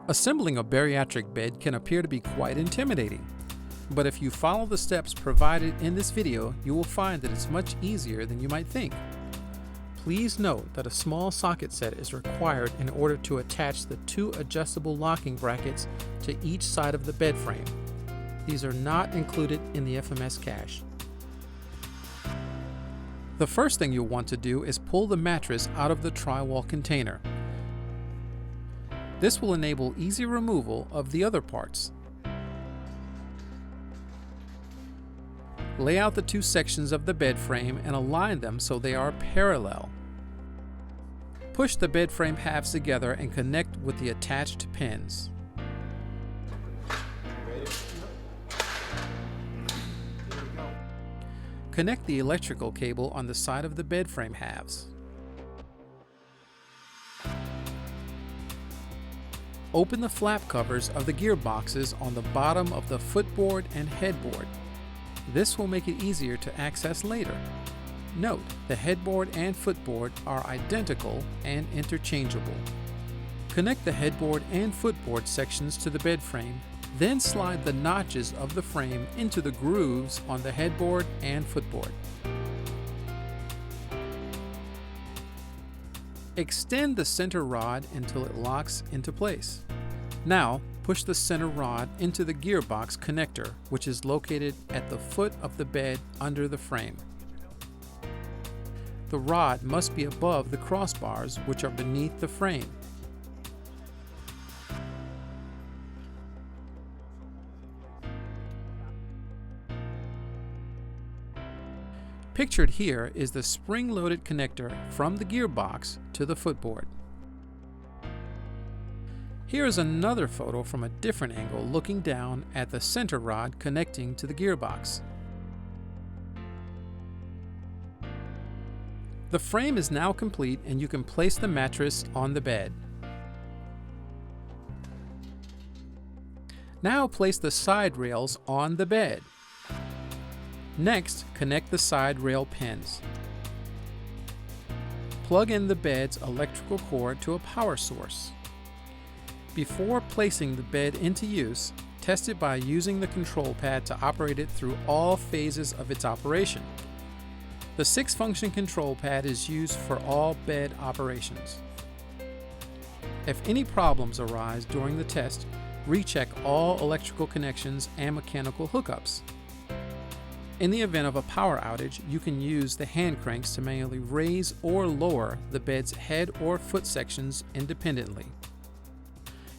Assembling a bariatric bed can appear to be quite intimidating, but if you follow the steps provided in this video, you will find that it's much easier than you might think. Please note that a small socket set is required in order to attach the two adjustable locking brackets to each side of the bed frame. These are not included in the FMS cache. The first thing you'll want to do is pull the mattress out of the tri-wall container. This will enable easy removal of the other parts. Lay out the two sections of the bed frame and align them so they are parallel. Push the bed frame halves together and connect with the attached pins. Connect the electrical cable on the side of the bed frame halves. Open the flap covers of the gearboxes on the bottom of the footboard and headboard. This will make it easier to access later. Note, the headboard and footboard are identical and interchangeable. Connect the headboard and footboard sections to the bed frame, then slide the notches of the frame into the grooves on the headboard and footboard. Extend the center rod until it locks into place. Now, push the center rod into the gearbox connector, which is located at the foot of the bed under the frame. The rod must be above the crossbars, which are beneath the frame. Pictured here is the spring-loaded connector from the gearbox to the footboard. Here is another photo from a different angle looking down at the center rod connecting to the gearbox. The frame is now complete and you can place the mattress on the bed. Now place the side rails on the bed. Next, connect the side rail pins. Plug in the bed's electrical cord to a power source. Before placing the bed into use, test it by using the control pad to operate it through all phases of its operation. The 6-function control pad is used for all bed operations. If any problems arise during the test, recheck all electrical connections and mechanical hookups. In the event of a power outage, you can use the hand cranks to manually raise or lower the bed's head or foot sections independently.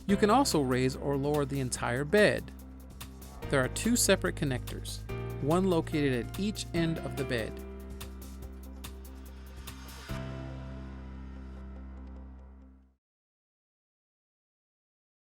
You can also raise or lower the entire bed. There are two separate connectors, one located at each end of the bed.